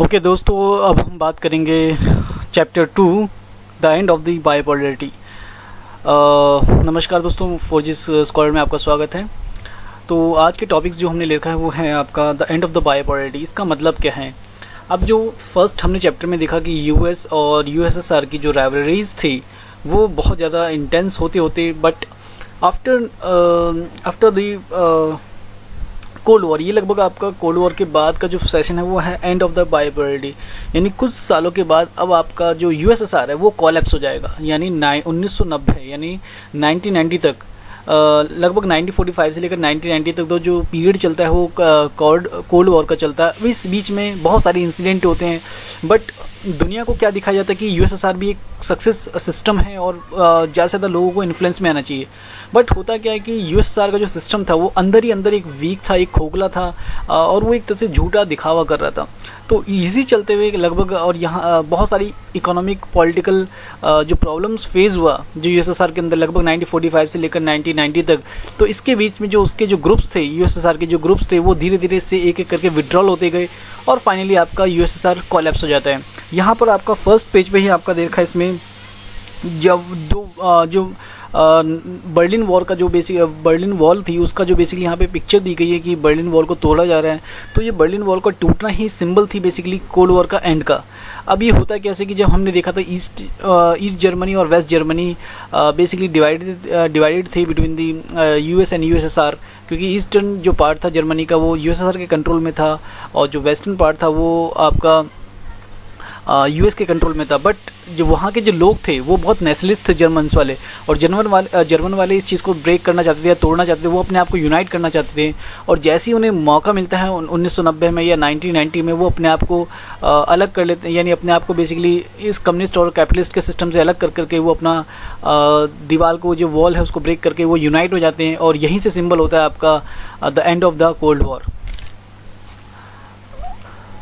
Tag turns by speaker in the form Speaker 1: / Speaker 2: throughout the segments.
Speaker 1: Okay दोस्तों, अब हम बात करेंगे chapter 2 the end of the bipolarity. नमस्कार दोस्तों, फोर्जिस स्कॉलर में आपका स्वागत है। तो आज के टॉपिक्स जो हमने लिखा है वो है आपका द एंड ऑफ द बायोपोलैरिटी। इसका मतलब क्या है? अब जो फर्स्ट हमने चैप्टर में देखा कि यूएस और यूएसएसआर की जो राइवलरीज थी वो बहुत ज़्यादा इंटेंस होते होते but after the cold war, ये लगभग आपका कोल्ड वॉर के बाद का जो सेशन है वो है एंड ऑफ द बायोपोलैरिटी। यानी कुछ सालों के बाद अब आपका जो यूएसएसआर है वो कोलैप्स हो जाएगा। यानी 1990 यानी 1990 तक, लगभग 1945 से लेकर 1990 तक तो जो पीरियड चलता है वो कोल्ड वॉर का चलता है। इस बीच में बहुत सारे इंसिडेंट होते हैं बट दुनिया को क्या दिखाया जाता है कि यूएसएसआर भी एक सक्सेस सिस्टम है और ज़्यादा से ज़्यादा लोगों को इन्फ्लुएंस में आना चाहिए। बट होता क्या है कि यूएसएसआर का जो सिस्टम था वो अंदर ही अंदर एक वीक था, एक खोखला था और वो एक तरह से झूठा दिखावा कर रहा था। तो इजी चलते हुए लगभग, और यहाँ बहुत सारी इकोनॉमिक पॉलिटिकल जो प्रॉब्लम्स फेस हुआ जो यूएसएसआर के अंदर लगभग 1945 से लेकर 1990 तक। तो इसके बीच में जो उसके जो ग्रुप्स थे, यूएसएसआर के जो ग्रुप्स थे वो धीरे धीरे से एक एक करके विड्रॉल होते गए और फाइनली आपका यूएसएसआर कोलैप्स हो जाता है। यहाँ पर आपका फर्स्ट पेज पे ही आपका देखा इसमें जब जो बर्लिन वॉर का जो बेसिक बर्लिन वॉल थी उसका जो बेसिकली यहाँ पे पिक्चर दी गई है कि बर्लिन वॉल को तोड़ा जा रहा है। तो ये बर्लिन वॉल का टूटना ही सिंबल थी बेसिकली कोल्ड वॉर का एंड का। अब ये होता है कैसे कि जब हमने देखा था ईस्ट जर्मनी और वेस्ट जर्मनी बेसिकली डिवाइडेड थे between the US and USSR, क्योंकि ईस्टर्न जो पार्ट था जर्मनी का वो यूएसएसआर के कंट्रोल में था और जो वेस्टर्न पार्ट था वो आपका यूएस के कंट्रोल में था। बट जो वहाँ के जो लोग थे वो बहुत नेशनलिस्ट थे जर्मन्स वाले, और जर्मन वाले इस चीज़ को ब्रेक करना चाहते थे या तोड़ना चाहते थे। वो अपने आप को यूनाइट करना चाहते थे और जैसे ही उन्हें मौका मिलता है 1990 में या 1990 में वो अपने आप को अलग कर लेते हैं। यानी अपने आप को बेसिकली इस कम्युनिस्ट और कैपिटलिस्ट के सिस्टम से अलग कर करके वो अपना दीवार को, जो वॉल है उसको ब्रेक करके वो यूनाइट हो जाते हैं और यहीं से सिंबल होता है आपका the end of the cold war.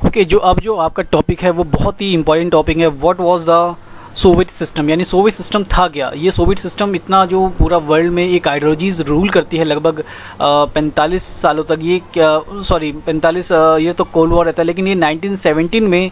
Speaker 1: Okay, जो आपका टॉपिक है वो बहुत ही इंपॉर्टेंट टॉपिक है। What was the Soviet system, यानी सोवियत सिस्टम था क्या? ये सोवियत सिस्टम इतना जो पूरा वर्ल्ड में एक आइडियोलॉजीज रूल करती है लगभग 45 सालों तक। ये 45 ये तो कोल्ड वॉर रहता है, लेकिन ये 1917 में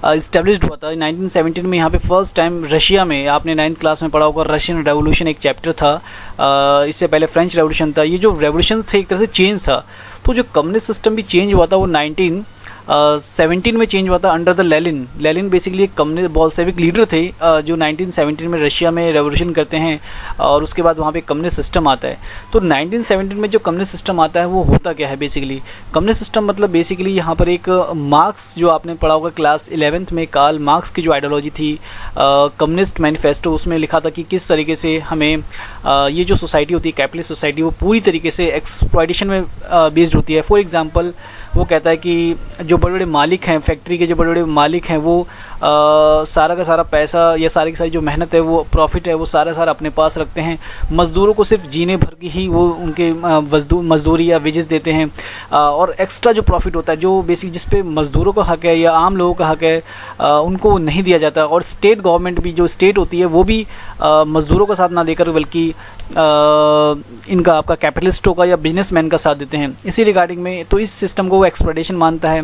Speaker 1: इस्टेब्लिश्ड हुआ था। 1917 में यहाँ पे फर्स्ट टाइम रशिया में, आपने 9th क्लास में पढ़ा होगा, रशियन रेवोल्यूशन एक चैप्टर था। इससे पहले फ्रेंच रेवोल्यूशन था। ये जो रेवोल्यूशन थे एक तरह से चेंज था। तो जो कम्युनिस्ट सिस्टम भी चेंज हुआ था वो 1917 में चेंज हुआ था अंडर द लेनिन बेसिकली एक कम्युनिस्ट बोल्शेविक लीडर थे जो 1917 में रशिया में रेवोल्यूशन करते हैं और उसके बाद वहाँ पे कम्युनिस्ट सिस्टम आता है। तो 1917 में जो कम्युनिस्ट सिस्टम आता है वो होता क्या है बेसिकली? कम्युनिस्ट सिस्टम मतलब बेसिकली यहाँ पर एक मार्क्स, जो आपने पढ़ा होगा क्लास 11th में, कार्ल मार्क्स की जो आइडियोलॉजी थी कम्युनिस्ट मैनिफेस्टो, उसमें लिखा था कि किस तरीके से हमें ये जो सोसाइटी होती है कैपिटलिस्ट सोसाइटी वो पूरी तरीके से एक्सप्लॉयटेशन में बेस्ड होती है। फॉर एग्जांपल वो कहता है कि जो बड़े बड़े मालिक हैं, फैक्ट्री के जो बड़े बड़े मालिक हैं, वो सारा का सारा पैसा या सारी की सारी जो मेहनत है, वो प्रॉफिट है, वो सारा अपने पास रखते हैं। मज़दूरों को सिर्फ जीने भर की ही वो उनके मजदूरी या वेजेस देते हैं और एक्स्ट्रा जो प्रॉफिट होता है, जो बेसिक जिस पे मज़दूरों का हक है या आम लोगों का हक है, उनको नहीं दिया जाता। और स्टेट गवर्नमेंट भी, जो स्टेट होती है, वो भी मज़दूरों का साथ ना देकर बल्कि इनका आपका कैपिटलिस्टों का या बिजनेसमैन का साथ देते हैं। इसी रिगार्डिंग में तो इस सिस्टम को वो एक्सप्लॉयटेशन मानता है।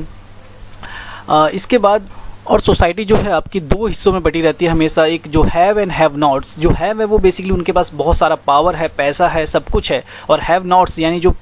Speaker 1: इसके बाद और सोसाइटी जो है आपकी दो हिस्सों में बटी रहती है हमेशा। एक जो हैव एंड हैव नॉट्स। जो हैव है वो बेसिकली उनके पास बहुत सारा पावर है, पैसा है, सब कुछ है, और हैव नॉट्स यानी जो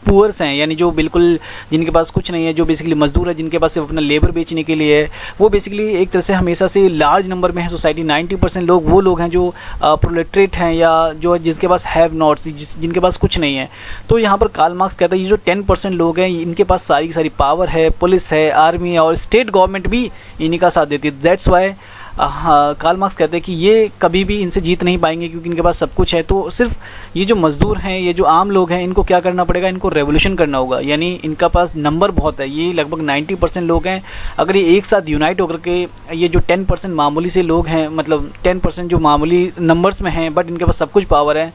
Speaker 1: पुअर्स हैं, यानी जो बिल्कुल जिनके पास कुछ नहीं है, जो बेसिकली मजदूर है, जिनके पास सिर्फ अपना लेबर बेचने के लिए है, वो बेसिकली एक तरह से हमेशा से लार्ज नंबर में है सोसाइटी। 90% लोग वो लोग हैं जो प्रोलेटरेट हैं या जो जिनके पास हैव नॉट्स, जिनके पास कुछ नहीं है। तो यहाँ पर कार्ल मार्क्स कहता है ये जो 10% लोग हैं इनके पास सारी की सारी पावर है, पुलिस है, आर्मी है और स्टेट गवर्नमेंट भी इन्हीं का साथ देती है। दैट्स वाई कार्ल मार्क्स कहते हैं कि ये कभी भी इनसे जीत नहीं पाएंगे क्योंकि इनके पास सब कुछ है। तो सिर्फ ये जो मजदूर हैं, ये जो आम लोग हैं, इनको क्या करना पड़ेगा? इनको रेवोल्यूशन करना होगा। यानी इनका पास नंबर बहुत है, ये लगभग 90% लोग हैं। अगर ये एक साथ यूनाइट होकर के, ये जो 10% मामूली से लोग हैं, मतलब 10% जो मामूली नंबर्स में हैं बट इनके पास सब कुछ पावर है,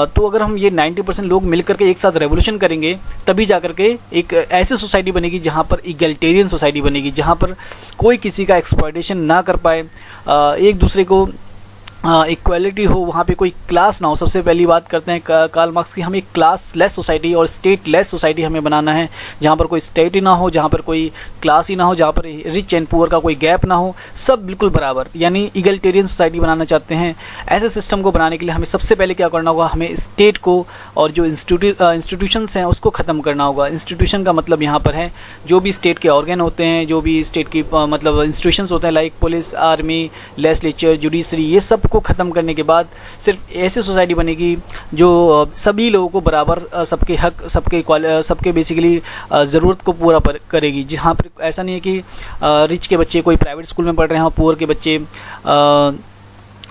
Speaker 1: तो अगर हम ये 90% लोग मिल करके एक साथ रेवोल्यूशन करेंगे तभी जा करके एक ऐसी सोसाइटी बनेगी जहाँ पर इगैलिटेरियन सोसाइटी बनेगी, जहाँ पर कोई किसी का एक्सप्लॉयटेशन ना कर पाए, एक दूसरे को इक्वालिटी हो, वहाँ पे कोई क्लास ना हो। सबसे पहली बात करते हैं कार्ल मार्क्स की, हम एक क्लास लेस सोसाइटी और स्टेट लेस सोसाइटी हमें बनाना है, जहाँ पर कोई स्टेट ही ना हो, जहाँ पर कोई क्लास ही ना हो, जहाँ पर रिच एंड पुअर का कोई गैप ना हो, सब बिल्कुल बराबर, यानी इगलिटेरियन सोसाइटी बनाना चाहते हैं। ऐसे सिस्टम को बनाने के लिए हमें सबसे पहले क्या करना होगा, हमें स्टेट को और जो इंस्टीट्यूशंस हैं उसको ख़त्म करना होगा। इंस्टीट्यूशन का मतलब यहाँ पर है जो भी स्टेट के ऑर्गन होते हैं, जो भी स्टेट की मतलब इंस्टीट्यूशंस होते हैं, like police, army, legislature, judiciary, ये सब को ख़त्म करने के बाद सिर्फ ऐसी सोसाइटी बनेगी जो सभी लोगों को बराबर सबके हक, सबके बेसिकली ज़रूरत को पूरा करेगी। जहाँ पर ऐसा नहीं है कि रिच के बच्चे कोई प्राइवेट स्कूल में पढ़ रहे हैं और पुअर के बच्चे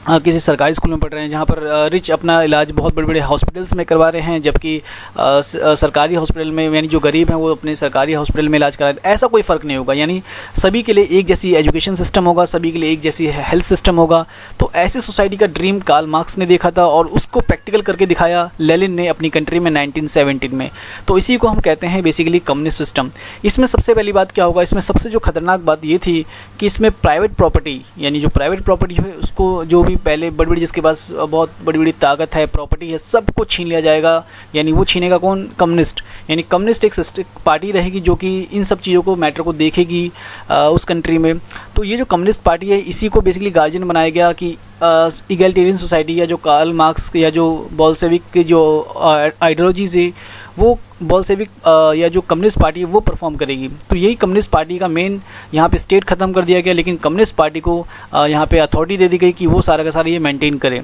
Speaker 1: किसी सरकारी स्कूल में पढ़ रहे हैं, जहाँ पर रिच अपना इलाज बहुत बड़े बड़े हॉस्पिटल्स में करवा रहे हैं, जबकि सरकारी हॉस्पिटल में यानी जो गरीब हैं वो अपने सरकारी हॉस्पिटल में इलाज करा रहे हैं। ऐसा कोई फ़र्क नहीं होगा, यानी सभी के लिए एक जैसी एजुकेशन सिस्टम होगा, सभी के लिए एक जैसी हेल्थ सिस्टम होगा। तो ऐसी सोसाइटी का ड्रीम कार्ल मार्क्स ने देखा था और उसको प्रैक्टिकल करके दिखाया लेनिन ने अपनी कंट्री में 1917 में। तो इसी को हम कहते हैं बेसिकली कम्युनिस्ट सिस्टम। इसमें सबसे पहली बात क्या होगा, इसमें सबसे जो खतरनाक बात ये थी कि इसमें प्राइवेट प्रॉपर्टी, यानी जो प्राइवेट प्रॉपर्टी है उसको, जो भी पहले बड़ी बड़ी जिसके पास बहुत बड़ी बड़ी ताकत है, प्रॉपर्टी है, सबको छीन लिया जाएगा। यानी वो छीनेगा कौन? कम्युनिस्ट। यानी कम्युनिस्ट एक पार्टी रहेगी जो कि इन सब चीज़ों को, मैटर को देखेगी उस कंट्री में। तो ये जो कम्युनिस्ट पार्टी है, इसी को बेसिकली गार्जियन बनाया गया कि इगलिटेरियन सोसाइटी, या जो कार्ल मार्क्स या जो बोल्शेविक की जो आइडियोलॉजीज है वो बोल्शेविक या जो कम्युनिस्ट पार्टी है वो परफॉर्म करेगी। तो यही कम्युनिस्ट पार्टी का मेन, यहाँ पे स्टेट ख़त्म कर दिया गया, लेकिन कम्युनिस्ट पार्टी को यहाँ पे अथॉरिटी दे दी गई कि वो सारा का सारा ये मेंटेन करे।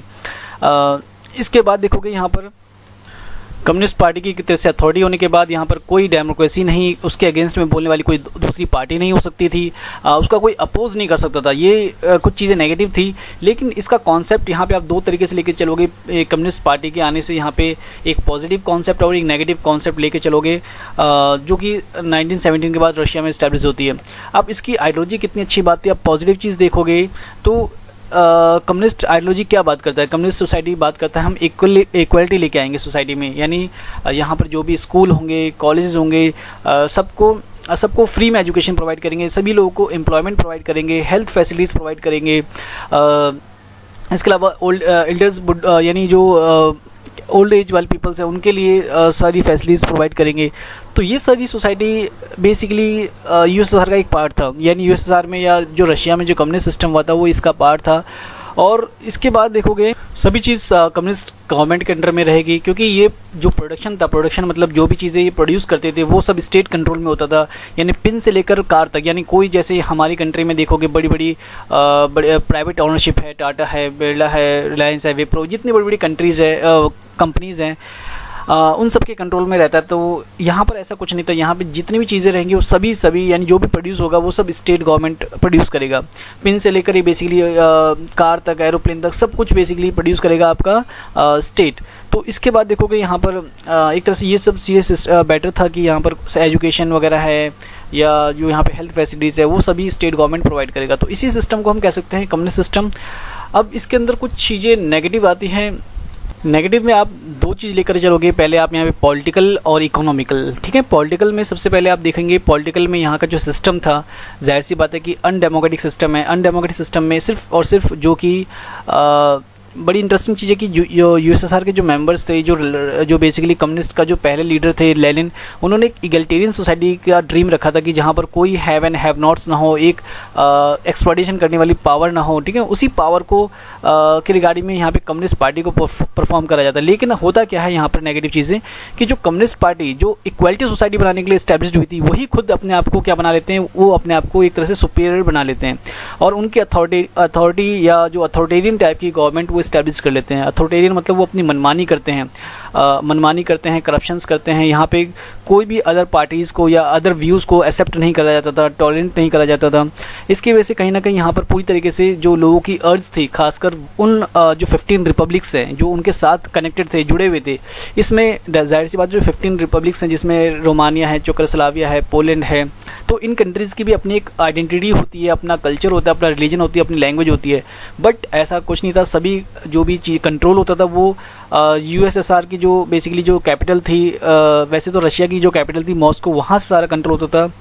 Speaker 1: इसके बाद देखोगे यहाँ पर कम्युनिस्ट पार्टी की तरफ से अथॉरिटी होने के बाद यहाँ पर कोई डेमोक्रेसी नहीं, उसके अगेंस्ट में बोलने वाली कोई दूसरी पार्टी नहीं हो सकती थी, उसका कोई अपोज नहीं कर सकता था। ये कुछ चीज़ें नेगेटिव थी, लेकिन इसका कॉन्सेप्ट यहाँ पे आप दो तरीके से लेके चलोगे। कम्युनिस्ट पार्टी के आने से यहाँ पे एक पॉजिटिव कॉन्सेप्ट और एक नेगेटिव कॉन्सेप्ट लेके चलोगे, जो कि 1917 के बाद रशिया में इस्टेब्लिश होती है। अब इसकी आइडियोलॉजी कितनी अच्छी बात थी। अब पॉजिटिव चीज़ देखोगे तो कम्युनिस्ट आइडियोलॉजी क्या बात करता है, कम्युनिस्ट सोसाइटी बात करता है हम इक्वलिटी लेके आएंगे सोसाइटी में। यानी यहाँ पर जो भी स्कूल होंगे, कॉलेजेस होंगे, सबको फ्री में एजुकेशन प्रोवाइड करेंगे, सभी लोगों को एम्प्लॉयमेंट प्रोवाइड करेंगे, हेल्थ फैसिलिटीज़ प्रोवाइड करेंगे। इसके अलावा एल्डर्स, यानी जो ओल्ड एज वाले पीपल्स हैं उनके लिए सारी फैसिलिटीज़ प्रोवाइड करेंगे। तो ये सारी सोसाइटी बेसिकली यूएसएसआर का एक पार्ट था, यानी यूएसएसआर में या जो रशिया में जो कम्युनिस्ट सिस्टम हुआ था वो इसका पार्ट था। और इसके बाद देखोगे सभी चीज़ कम्युनिस्ट गवर्नमेंट के अंडर में रहेगी, क्योंकि ये जो प्रोडक्शन था, प्रोडक्शन मतलब जो भी चीज़ें ये प्रोड्यूस करते थे वो सब स्टेट कंट्रोल में होता था, यानी पिन से लेकर कार तक। यानी कोई, जैसे हमारी कंट्री में देखोगे बड़ी बड़ी प्राइवेट ओनरशिप है, टाटा है, बिरला है, रिलायंस है, विप्रो, जितनी बड़ी बड़ी कंट्रीज़ है, कंपनीज़ हैं, उन सब के कंट्रोल में रहता है। तो यहाँ पर ऐसा कुछ नहीं था। यहाँ पे जितनी भी चीज़ें रहेंगी वो सभी यानी जो भी प्रोड्यूस होगा वो सब स्टेट गवर्नमेंट प्रोड्यूस करेगा। पिन से लेकर ये बेसिकली कार तक, एरोप्लेन तक, सब कुछ बेसिकली प्रोड्यूस करेगा आपका स्टेट। तो इसके बाद देखोगे यहाँ पर एक तरह से ये सब चीज़ें बेटर था कि यहाँ पर एजुकेशन वगैरह है या जो यहाँ पे हेल्थ फैसिलिटीज़ है वो सभी स्टेट गवर्नमेंट प्रोवाइड करेगा। तो इसी सिस्टम को हम कह सकते हैं कम्युनिस्ट सिस्टम। अब इसके अंदर कुछ चीज़ें नेगेटिव आती हैं। नेगेटिव में आप दो चीज़ लेकर चलोगे, पहले आप यहाँ पे पॉलिटिकल और इकोनॉमिकल। ठीक है, पॉलिटिकल में सबसे पहले आप देखेंगे पॉलिटिकल में यहाँ का जो सिस्टम था, जाहिर सी बात है कि अनडेमोक्रेटिक सिस्टम है। अनडेमोक्रेटिक सिस्टम में सिर्फ और सिर्फ जो कि बड़ी इंटरेस्टिंग चीज़ है कि जो यूएसएसआर के जो मेंबर्स थे, जो बेसिकली कम्युनिस्ट का जो पहले लीडर थे लेनिन, उन्होंने एक इगलिटेरियन सोसाइटी का ड्रीम रखा था कि जहाँ पर कोई हैव एंड हैव नॉट्स ना हो, एक एक्सप्लॉइटेशन करने वाली पावर ना हो। ठीक है, उसी पावर को के रिगार्डिंग में यहाँ पे कम्युनिस्ट पार्टी को परफॉर्म करा जाता है। लेकिन होता क्या है यहाँ पर नेगेटिव चीज़ें कि जो कम्युनिस्ट पार्टी जो इक्वालिटी सोसाइटी बनाने के लिए इस्टेब्लिश हुई थी, वही खुद अपने आप को क्या बना लेते हैं, वो अपने आप को एक तरह से सुपीरियर बना लेते हैं और उनकी अथॉरिटी या जो अथॉरिटेरियन टाइप की गवर्नमेंट वो इस्टेब्लिश कर लेते हैं। अथॉरिटेरियन मतलब वो अपनी मनमानी करते हैं, करप्शंस करते हैं। यहाँ पे कोई भी अदर पार्टीज़ को या अदर व्यूज़ को एक्सेप्ट नहीं करा जाता था, टॉलरेंट नहीं करा जाता था। इसकी वजह से कहीं ना कहीं यहाँ पर पूरी तरीके से जो लोगों की अर्ज थी, खासकर उन जो 15 रिपब्लिक्स हैं जो उनके साथ कनेक्टेड थे, जुड़े हुए थे, इसमें जाहिर सी बात जो 15 रिपब्लिक्स हैं जिसमें रोमानिया है, चेकोस्लोवाकिया है, पोलैंड है, तो इन कंट्रीज़ की भी अपनी एक आइडेंटिटी होती है, अपना कल्चर होता है, अपना रिलीजन होती है, अपनी लैंग्वेज होती है। बट ऐसा कुछ नहीं था। सभी जो भी चीज़ कंट्रोल होता था वो यूएसएसआर की जो बेसिकली जो कैपिटल थी, वैसे तो रशिया की जो कैपिटल थी मॉस्को, वहाँ से सारा कंट्रोल होता था।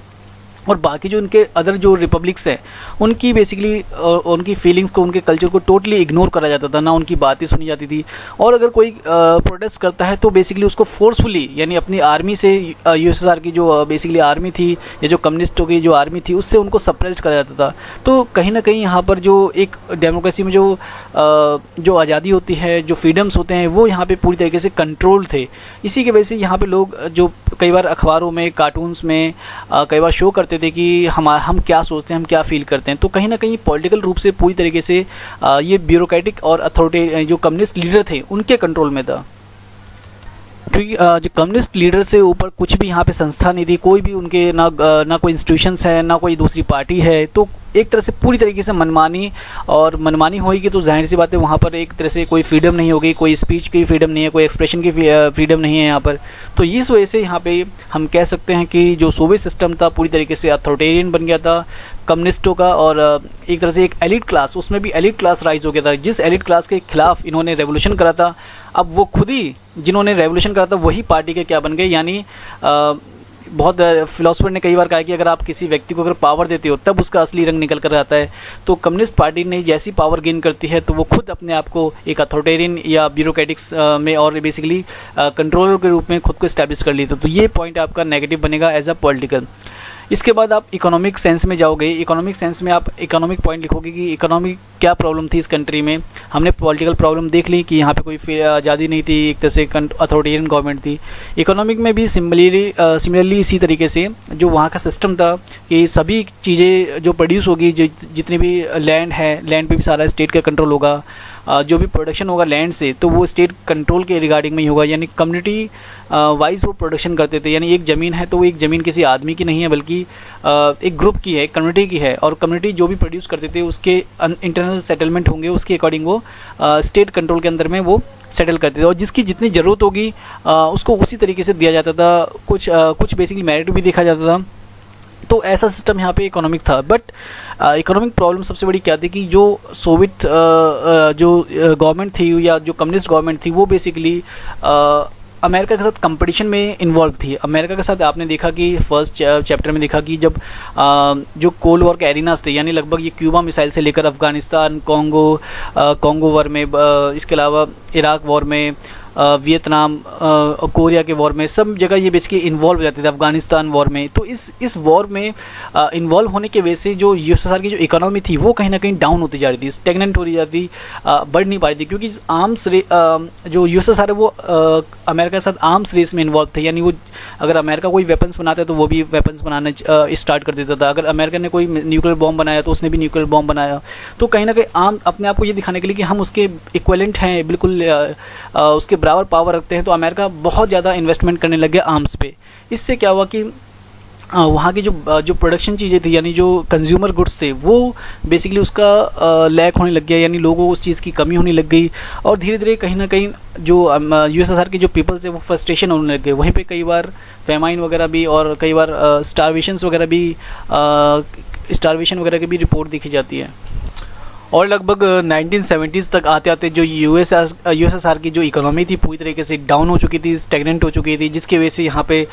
Speaker 1: और बाकी जो उनके अदर जो रिपब्लिक्स हैं उनकी बेसिकली उनकी फीलिंग्स को, उनके कल्चर को टोटली इग्नोर करा जाता था, ना उनकी बातें सुनी जाती थी। और अगर कोई प्रोटेस्ट करता है तो बेसिकली उसको फोर्सफुली यानी अपनी आर्मी से, यूएसएसआर की जो बेसिकली आर्मी थी या जो कम्युनिस्टों की जो आर्मी थी उससे उनको सप्रेस्ड करा जाता था। तो कहीं ना कहीं यहाँ पर जो एक डेमोक्रेसी में जो आज़ादी होती है, जो फ्रीडम्स होते हैं, वो यहाँ पे पूरी तरीके से कंट्रोल थे। इसी की वजह से यहाँ पे लोग जो कई बार अखबारों में, कार्टून्स में कई बार शो करते थे कि हम क्या सोचते हैं, हम क्या फील करते हैं। तो कहीं ना कहीं पॉलिटिकल रूप से पूरी तरीके से ये ब्यूरोक्रेटिक और अथॉरिटी जो कम्युनिस्ट लीडर थे उनके कंट्रोल में था, क्योंकि जो कम्युनिस्ट लीडर से ऊपर कुछ भी यहाँ पे संस्था नहीं थी, कोई भी उनके ना कोई इंस्टीट्यूशंस है, ना कोई दूसरी पार्टी है। तो एक तरह से पूरी तरीके से मनमानी होगी तो जाहिर सी बात है वहाँ पर एक तरह से कोई फ्रीडम नहीं होगी, कोई स्पीच की फ्रीडम नहीं है, कोई एक्सप्रेशन की फ्रीडम नहीं है यहाँ पर। तो इस वजह से यहाँ पे हम कह सकते हैं कि जो सोवियत सिस्टम था पूरी तरीके से अथॉरिटेरियन बन गया था कम्युनिस्टों का, और एक तरह से एक एलिट क्लास, उसमें भी एलिट क्लास राइज हो गया था। जिस एलिट क्लास के खिलाफ इन्होंने रेवोल्यूशन करा था, अब वो खुद ही जिन्होंने रेवोल्यूशन करा था वही पार्टी के क्या बन गए। यानी बहुत फिलोसफर ने कई बार कहा कि अगर आप किसी व्यक्ति को अगर पावर देते हो तब उसका असली रंग निकल कर आता है। तो कम्युनिस्ट पार्टी ने जैसी पावर गेन करती है तो वो खुद अपने आप को एक अथॉरिटेरियन या ब्यूरोक्रेटिक्स में और बेसिकली कंट्रोलर के रूप में खुद को इस्टेब्लिश कर लेते। तो ये पॉइंट आपका नेगेटिव बनेगा एज अ पॉलिटिकल। इसके बाद आप इकोनॉमिक सेंस में जाओगे। इकोनॉमिक सेंस में आप इकोनॉमिक पॉइंट लिखोगे कि इकोनॉमिक क्या प्रॉब्लम थी इस कंट्री में। हमने पॉलिटिकल प्रॉब्लम देख ली कि यहाँ पे कोई आज़ादी नहीं थी, एक तरह से अथॉरिटेरियन गवर्नमेंट थी। इकोनॉमिक में भी सिमिलरली इसी तरीके से जो वहाँ का सिस्टम था कि सभी चीज़ें जो प्रोड्यूस होगी, जो जितनी भी लैंड है, लैंड पे भी सारा स्टेट का कंट्रोल होगा। जो भी प्रोडक्शन होगा लैंड से तो वो स्टेट कंट्रोल के रिगार्डिंग में ही होगा। यानी कम्युनिटी वाइज वो प्रोडक्शन करते थे। यानी एक ज़मीन है तो वो एक ज़मीन किसी आदमी की नहीं है बल्कि एक ग्रुप की है, कम्युनिटी की है। और कम्युनिटी जो भी प्रोड्यूस करते थे उसके इंटरनल सेटलमेंट होंगे, उसके अकॉर्डिंग वो स्टेट कंट्रोल के अंदर में वो सेटल करते थे। और जिसकी जितनी ज़रूरत होगी उसको उसी तरीके से दिया जाता था। कुछ बेसिकली मेरिट भी देखा जाता था। तो ऐसा सिस्टम यहाँ पे इकोनॉमिक था। बट इकोनॉमिक प्रॉब्लम सबसे बड़ी क्या थी कि जो सोवियत जो गवर्नमेंट थी या जो कम्युनिस्ट गवर्नमेंट थी वो बेसिकली अमेरिका के साथ कंपटीशन में इन्वॉल्व थी। अमेरिका के साथ आपने देखा कि फर्स्ट चैप्टर में देखा कि जब जो कोल्ड वॉर के एरिनास थे, यानी लगभग ये क्यूबा मिसाइल से लेकर अफगानिस्तान, कॉन्गो वॉर में, इसके अलावा इराक वॉर में, वियतनाम, कोरिया के वॉर में, सब जगह ये बेसिकली इन्वॉल्व हो जाते थे, अफगानिस्तान वॉर में। तो इस वॉर में इन्वॉल्व होने की वजह से जो यूएसएसआर की जो इकोनॉमी थी वो कहीं ना कहीं डाउन होती जा रही थी, स्टेगनेंट हो रही जाती, बढ़ नहीं पा रही थी। क्योंकि जो यूएसएसआर है वो अमेरिका के साथ आर्म्स रेस में इन्वॉल्व थे। यानी वो अगर अमेरिका कोई वेपन्स बनाता है तो वो भी वेपन्स बनाना स्टार्ट कर देता था। अगर अमेरिका ने कोई न्यूक्लियर बॉम्ब बनाया तो उसने भी न्यूक्लियर बॉम्ब बनाया। तो कहीं ना कहीं अपने आप को ये दिखाने के लिए कि हम उसके इक्वलेंट हैं, बिल्कुल उसके बराबर पावर रखते हैं, तो अमेरिका बहुत ज़्यादा इन्वेस्टमेंट करने लग गया आर्म्स पे। इससे क्या हुआ कि वहाँ की जो प्रोडक्शन चीज़ें थी, यानी जो कंज्यूमर गुड्स थे, वो बेसिकली उसका लैक होने लग गया। यानी लोगों को उस चीज़ की कमी होने लग गई। और धीरे धीरे कहीं ना कहीं जो यूएसएसआर के जो पीपल्स है वो फ्रस्ट्रेशन होने लग गए। वहीं पे कई बार फेमाइन वगैरह भी और कई बार स्टारवेशन वगैरह की भी रिपोर्ट देखी जाती है। और लगभग 1970s तक आते आते जो यूएसएसआर की जो इकोनॉमी थी पूरी तरीके से डाउन हो चुकी थी, स्टेगनेंट हो चुकी थी, जिसकी वजह से यहाँ पे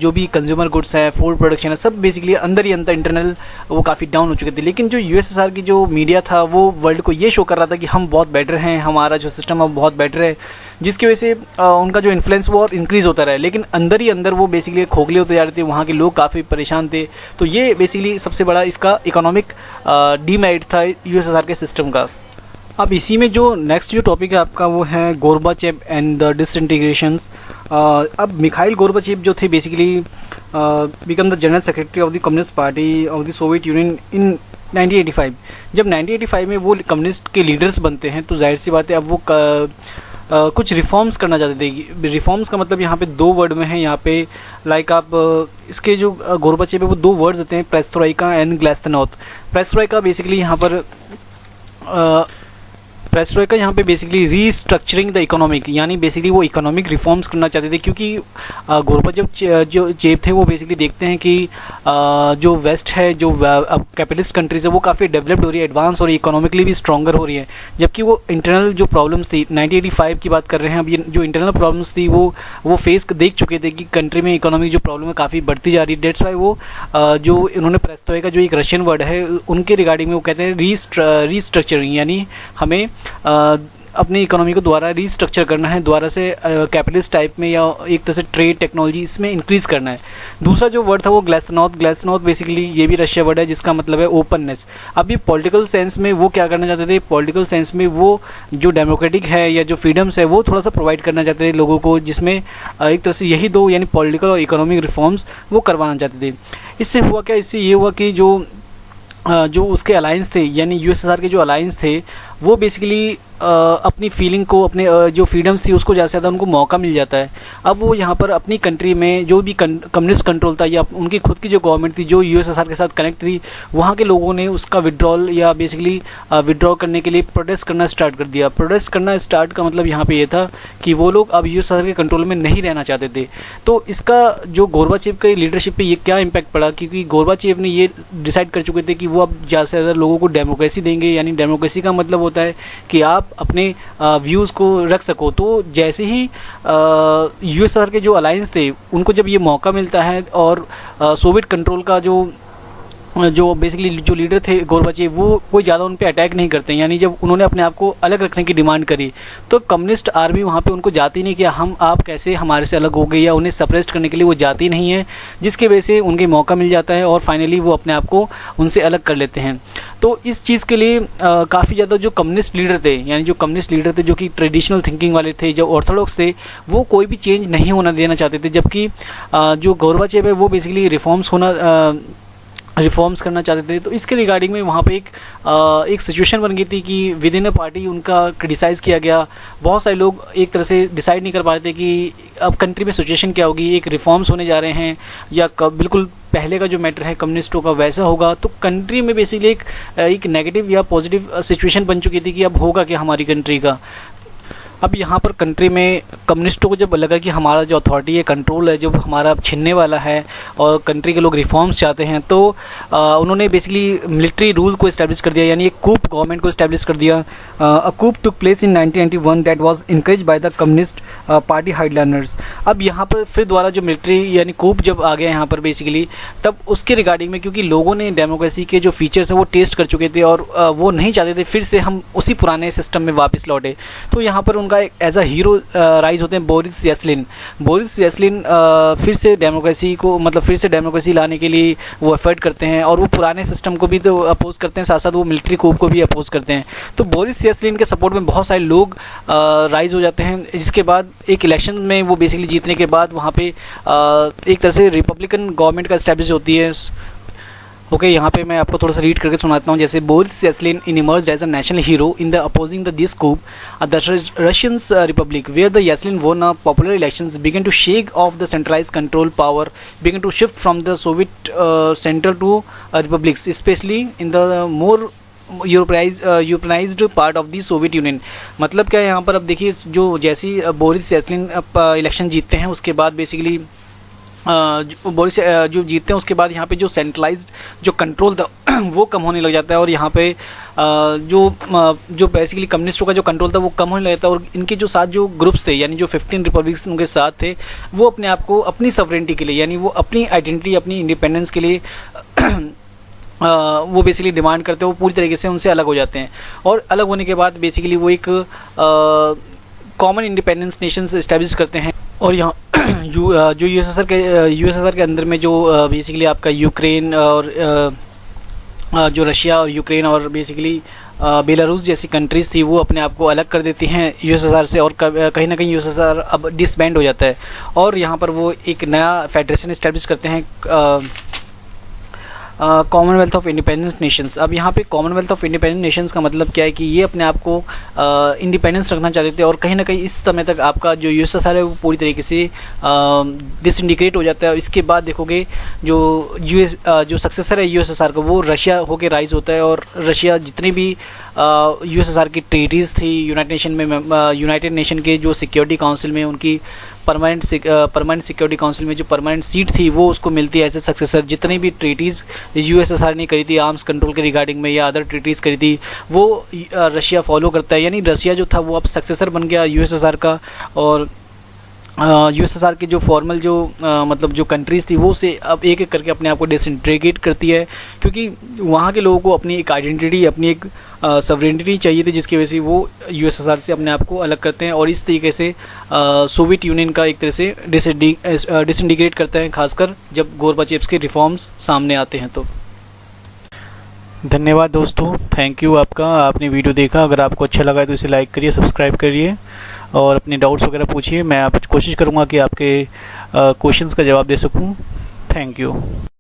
Speaker 1: जो भी कंज्यूमर गुड्स हैं, फूड प्रोडक्शन है, सब बेसिकली अंदर ही अंदर इंटरनल वो काफ़ी डाउन हो चुके थे। लेकिन जो यूएसएसआर की जो मीडिया था वो वर्ल्ड को ये शो कर रहा था कि हम बहुत बेटर हैं, हमारा जो सिस्टम है बहुत बेटर है, जिसकी वजह से उनका जो इन्फ्लुएंस वो और इंक्रीज़ होता रहा। लेकिन अंदर ही अंदर वो बेसिकली खोखले होते जा रहे थे, वहाँ के लोग काफ़ी परेशान थे। तो ये बेसिकली सबसे बड़ा इसका इकोनॉमिक डीमेरिट था यूएसएसआर के सिस्टम का। अब इसी में जो नेक्स्ट जो टॉपिक है आपका वो है गोर्बाचेव एंड द डिसइंटीग्रेशंस। अब मिखाइल गोर्बाचेव जो थे basically become the general secretary of the communist party of the Soviet Union in 1985। जब 1985 में वो कम्युनिस्ट के लीडर्स बनते हैं तो जाहिर सी बात है अब वो कुछ रिफॉर्म्स करना चाहते थे। रिफॉर्म्स का मतलब यहाँ पे दो वर्ड में है। यहाँ पे लाइक आप इसके जो गोर्बाचेव है वो दो वर्ड्स होते हैं, पेरेस्ट्रोइका एंड ग्लास्तनोस्त। पेरेस्ट्रोइका बेसिकली यहाँ पर पेरेस्ट्रोइका यहाँ पे बेसिकली रीस्ट्रक्चरिंग द इकोनॉमिक, यानी बेसिकली वो इकोनॉमिक रिफॉर्म्स करना चाहते थे, क्योंकि गोरबाचेव जो चेव थे वो बेसिकली देखते हैं कि जो वेस्ट है, जो अब कैपिटलिस्ट कंट्रीज है, वो काफ़ी डेवलप्ड हो रही है, एडवांस हो रही है, इकोनॉमिकली भी स्ट्रॉन्गर हो रही है, जबकि वो इंटरनल जो प्रॉब्लम्स थी 1985 की बात कर रहे हैं, अब ये जो इंटरनल प्रॉब्लम्स थी वो फेस देख चुके थे कि कंट्री में इकोनॉमिक जो प्रॉब्लम है काफ़ी बढ़ती जा रही है। डेट्स वाई वो जो इन्होंने पेरेस्ट्रोइका जो एक रशियन वर्ड है उनके रिगार्डिंग में वो कहते हैं रीस्ट्रक्चरिंग, यानी हमें अपनी इकोनॉमी को दोबारा रीस्ट्रक्चर करना है, दोबारा से कैपिटलिस्ट टाइप में या एक तरह से ट्रेड टेक्नोलॉजी इसमें इंक्रीज़ करना है। दूसरा जो वर्ड था वो ग्लासनोथ बेसिकली ये भी रशिया वर्ड है जिसका मतलब है ओपननेस। अब ये पॉलिटिकल सेंस में वो क्या करना चाहते थे, पॉलिटिकल सेंस में वो जो डेमोक्रेटिक है या जो फ्रीडम्स है वो थोड़ा सा प्रोवाइड करना चाहते थे लोगों को, जिसमें एक तरह से यही दो यानी पॉलिटिकल और इकोनॉमिक रिफॉर्म्स वो करवाना चाहते थे। इससे हुआ क्या, इससे ये हुआ कि जो उसके अलायंस थे यानी यूएसएसआर के जो अलायंस थे वो बेसिकली अपनी फीलिंग को, अपने जो फ्रीडम्स थी उसको ज़्यादा से ज़्यादा उनको मौका मिल जाता है। अब वो यहाँ पर अपनी कंट्री में जो भी कम्युनिस्ट कंट्रोल था या उनकी खुद की जो गवर्नमेंट थी जो यूएसएसआर के साथ कनेक्ट थी, वहाँ के लोगों ने उसका विड्रॉल या बेसिकली विड्रॉ करने के लिए प्रोटेस्ट करना स्टार्ट कर दिया। प्रोटेस्ट करना स्टार्ट का मतलब यहाँ पे ये था कि वो लोग अब यूएसएसआर के कंट्रोल में नहीं रहना चाहते थे। तो इसका जो गोरबाचेव के लीडरशिप पे ये क्या इम्पैक्ट पड़ा, क्योंकि गोरबाचेव ने ये डिसाइड कर चुके थे कि वो अब ज़्यादा से ज़्यादा लोगों को डेमोक्रेसी देंगे, यानी डेमोक्रेसी का मतलब होता है कि आप अपने व्यूज़ को रख सको। तो जैसे ही यूएसआर के जो अलायंस थे उनको जब ये मौका मिलता है और सोवियत कंट्रोल का जो बेसिकली जो लीडर थे गोरबाचेव वो कोई ज़्यादा उन पे अटैक नहीं करते, यानी जब उन्होंने अपने आप को अलग रखने की डिमांड करी तो कम्युनिस्ट आर्मी वहाँ पे उनको जाती नहीं कि आप कैसे हमारे से अलग हो गए, या उन्हें सप्रेस्ट करने के लिए वो जाती नहीं है, जिसकी वजह से उनके मौका मिल जाता है और फाइनली वो अपने आप को उनसे अलग कर लेते हैं। तो इस चीज़ के लिए काफ़ी ज़्यादा जो कम्युनिस्ट लीडर थे, यानी जो कम्युनिस्ट लीडर थे जो कि ट्रेडिशनल थिंकिंग वाले थे, जो ऑर्थोडॉक्स थे, वो कोई भी चेंज नहीं होना देना चाहते थे, जबकि जो गोरबाचेव है वो बेसिकली रिफॉर्म्स करना चाहते थे। तो इसके रिगार्डिंग में वहाँ पे एक सिचुएशन बन गई थी कि विद इन अ पार्टी उनका क्रिटिसाइज़ किया गया। बहुत सारे लोग एक तरह से डिसाइड नहीं कर पा रहे थे कि अब कंट्री में सिचुएशन क्या होगी, एक रिफॉर्म्स होने जा रहे हैं या कब बिल्कुल पहले का जो मैटर है कम्युनिस्टों का वैसा होगा। तो कंट्री में बेसिकली एक नेगेटिव या पॉजिटिव सिचुएशन बन चुकी थी कि अब होगा क्या हमारी कंट्री का। अब यहाँ पर कंट्री में कम्युनिस्टों को जब लगा कि हमारा जो अथॉरिटी है, कंट्रोल है, जो हमारा छिनने वाला है और कंट्री के लोग रिफॉर्म्स चाहते हैं, तो उन्होंने बेसिकली मिलिट्री रूल को इस्टेब्लिश कर दिया, यानी एक कूप गवर्नमेंट को इस्टेब्लिश कर दिया। A coup took place in 1991 that was encourage by the communist party hardliners. अब यहाँ पर फिर दोबारा जो मिलिट्री यानी कूप जब आ गया यहाँ पर बेसिकली, तब उसके रिगार्डिंग में क्योंकि लोगों ने डेमोक्रेसी के जो फीचर्स हैं वो टेस्ट कर चुके थे और वो नहीं चाहते थे फिर से हम उसी पुराने सिस्टम में वापस लौटे। तो यहाँ पर का एज अ हीरो राइज होते हैं बोरिस येल्त्सिन। फिर से डेमोक्रेसी को मतलब फिर से डेमोक्रेसी लाने के लिए वो एफर्ट करते हैं और वो पुराने सिस्टम को भी तो अपोज करते हैं, साथ साथ वो मिलिट्री कूप को भी अपोज करते हैं। तो बोरिस येल्त्सिन के सपोर्ट में बहुत सारे लोग राइज हो जाते हैं, जिसके बाद एक इलेक्शन में वो बेसिकली जीतने के बाद वहाँ पे एक तरह से रिपब्लिकन गवर्नमेंट का एस्टैब्लिश होती है। ओके, यहाँ पे मैं आपको थोड़ा सा रीड करके सुनाता हूँ। जैसे Boris Yeltsin emerged as a national hero in the opposing the this coup the Russian republic where the Yeltsin won a popular elections began to shake off the centralized control power, began to shift from the Soviet central to republics, especially in the more Europeanised part of the Soviet Union. मतलब क्या है यहाँ पर, अब देखिए जो जैसी Boris Yeltsin election जीतते हैं उसके बाद बेसिकली बोरिस जो जीतते हैं उसके बाद यहाँ पे जो सेंट्रलाइज्ड जो कंट्रोल था वो कम होने लग जाता है और यहाँ पे जो बेसिकली कम्युनिस्टों का जो कंट्रोल था वो कम होने लग जाता है और इनके जो साथ जो ग्रुप्स थे यानी जो 15 रिपब्लिक्स उनके साथ थे वो अपने आप को अपनी सॉवरेनिटी के लिए यानी वो अपनी आइडेंटिटी अपनी इंडिपेंडेंस के लिए वो बेसिकली डिमांड करते हैं, वो पूरी तरीके से उनसे अलग हो जाते हैं और अलग होने के बाद बेसिकली वो एक कॉमन इंडिपेंडेंस नेशंस एस्टैब्लिश करते हैं। और यहाँ जो यूएसएसआर के अंदर में जो बेसिकली आपका यूक्रेन और जो रशिया और यूक्रेन और बेसिकली बेलारूस जैसी कंट्रीज़ थी वो अपने आप को अलग कर देती हैं यूएसएसआर से और कहीं ना कहीं यूएसएसआर अब डिसबैंड हो जाता है और यहाँ पर वो एक नया फेडरेशन इस्टेब्लिश करते हैं कॉमनवेल्थ ऑफ इंडिपेंडेंट नेशंस। अब यहाँ पे कॉमनवेल्थ ऑफ इंडिपेंडेंट नेशंस का मतलब क्या है कि ये अपने आप को इंडिपेंडेंस रखना चाहते थे और कहीं ना कहीं इस समय तक आपका जो यूएसएसआर है वो पूरी तरीके से डिसइंटीग्रेट हो जाता है। इसके बाद देखोगे जो सक्सेसर है यूएसएसआर का वो रशिया होके राइज होता है और रशिया जितने भी यूएसएसआर की ट्रीटीज़ थी, यूनाइटेड नेशन के जो सिक्योरिटी काउंसिल में उनकी परमानेंट सिक्योरिटी काउंसिल में जो परमानेंट सीट थी वो उसको मिलती है एज ए सक्सेसर। जितनी भी ट्रीटीज़ यूएसएसआर ने करी थी आर्म्स कंट्रोल के रिगार्डिंग में या अदर ट्रीटीज़ करी थी वो रशिया फॉलो करता है, यानी रशिया जो था वो अब सक्सेसर बन गया यूएसएसआर का। और यूएसएसआर के जो फॉर्मल जो मतलब जो कंट्रीज़ थी वो से अब एक एक करके अपने आप को डिसइंटीग्रेट करती है, क्योंकि वहाँ के लोगों को अपनी एक आइडेंटिटी, अपनी एक सॉवरेनिटी चाहिए थी, जिसकी वजह से वो यूएसएसआर से अपने आप को अलग करते हैं और इस तरीके से सोवियत यूनियन का एक तरह से डिसइंटीग्रेट करते हैं, खासकर जब गोरबाचेव के रिफॉर्म्स सामने आते हैं। तो धन्यवाद दोस्तों, थैंक यू आपका, आपने वीडियो देखा। अगर आपको अच्छा लगा तो इसे लाइक करिए, सब्सक्राइब करिए और अपने डाउट्स वगैरह पूछिए। मैं आप कोशिश करूँगा कि आपके क्वेश्चंस का जवाब दे सकूँ। Thank you.